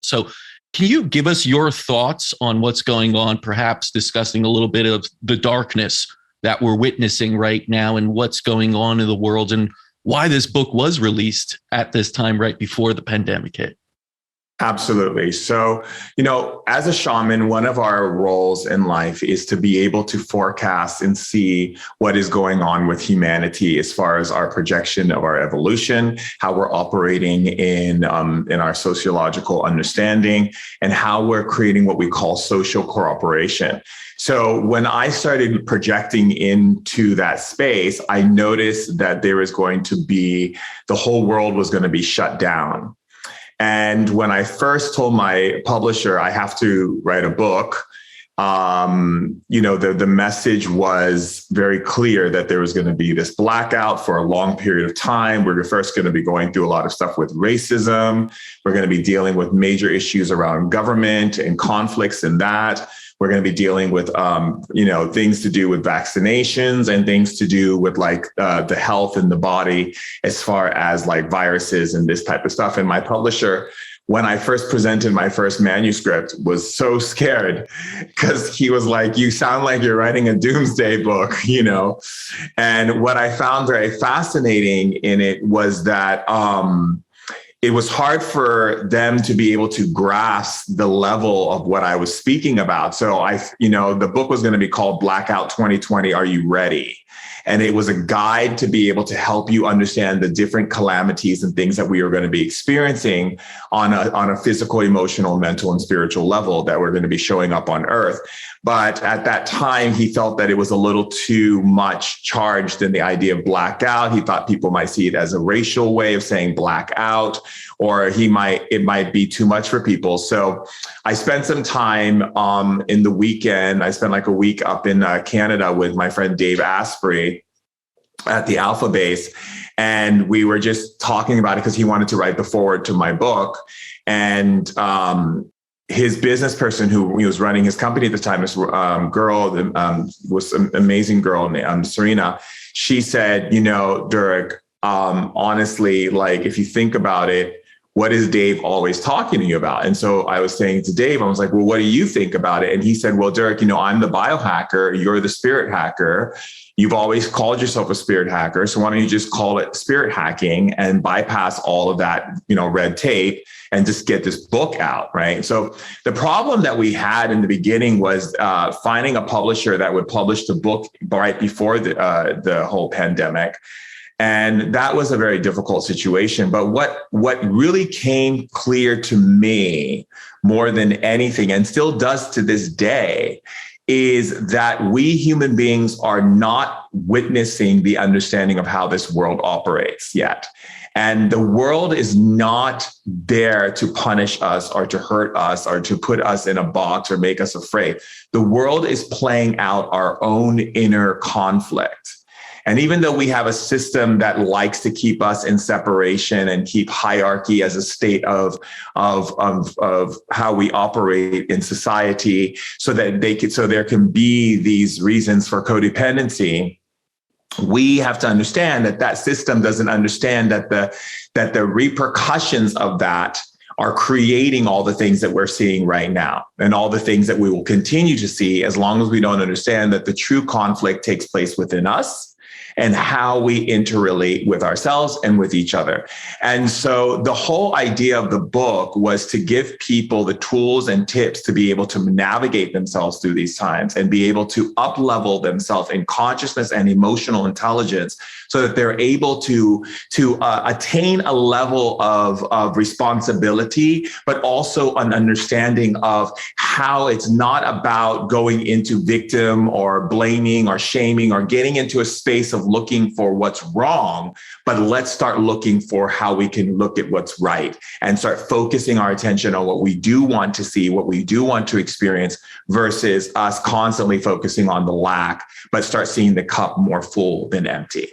So can you give us your thoughts on what's going on, perhaps discussing a little bit of the darkness that we're witnessing right now and what's going on in the world and why this book was released at this time right before the pandemic hit? Absolutely. So, as a shaman, one of our roles in life is to be able to forecast and see what is going on with humanity as far as our projection of our evolution, how we're operating in our sociological understanding, and how we're creating what we call social cooperation. So when I started projecting into that space, I noticed that there was going to be, the whole world was going to be shut down. And when I first told my publisher I have to write a book, the message was very clear that there was going to be this blackout for a long period of time. We're first going to be going through a lot of stuff with racism. We're going to be dealing with major issues around government and conflicts in that. We're going to be dealing with, things to do with vaccinations and things to do with the health in the body as far as like viruses and this type of stuff. And my publisher, when I first presented my first manuscript, was so scared because he was like, you sound like you're writing a doomsday book, And what I found very fascinating in it was that it was hard for them to be able to grasp the level of what I was speaking about. So the book was going to be called Blackout 2020. Are you ready? And it was a guide to be able to help you understand the different calamities and things that we are going to be experiencing on a physical, emotional, mental, and spiritual level that were going to be showing up on Earth. But at that time, he felt that it was a little too much charged in the idea of blackout. He thought people might see it as a racial way of saying blackout, or it might be too much for people. So I spent some time in the weekend. I spent like a week up in Canada with my friend Dave Asprey at the Alpha Base. And we were just talking about it because he wanted to write the foreword to my book. And his business person who he was running his company at the time, this girl was an amazing girl named Serena. She said, Durek, honestly, like if you think about it, what is Dave always talking to you about? And so I was saying to Dave, I was like, well, what do you think about it? And he said, well, Durek, I'm the biohacker. You're the spirit hacker. You've always called yourself a spirit hacker. So why don't you just call it spirit hacking and bypass all of that, red tape and just get this book out, right? So the problem that we had in the beginning was finding a publisher that would publish the book right before the whole pandemic. And that was a very difficult situation. But what really came clear to me more than anything, and still does to this day, is that we human beings are not witnessing the understanding of how this world operates yet. And the world is not there to punish us or to hurt us or to put us in a box or make us afraid. The world is playing out our own inner conflict. And even though we have a system that likes to keep us in separation and keep hierarchy as a state of how we operate in society, so that so there can be these reasons for codependency, we have to understand that system doesn't understand that the repercussions of that are creating all the things that we're seeing right now and all the things that we will continue to see as long as we don't understand that the true conflict takes place within us and how we interrelate with ourselves and with each other. And so the whole idea of the book was to give people the tools and tips to be able to navigate themselves through these times and be able to up-level themselves in consciousness and emotional intelligence so that they're able to attain a level of responsibility, but also an understanding of how it's not about going into victim or blaming or shaming or getting into a space of looking for what's wrong, but let's start looking for how we can look at what's right and start focusing our attention on what we do want to see, what we do want to experience, versus us constantly focusing on the lack, but start seeing the cup more full than empty.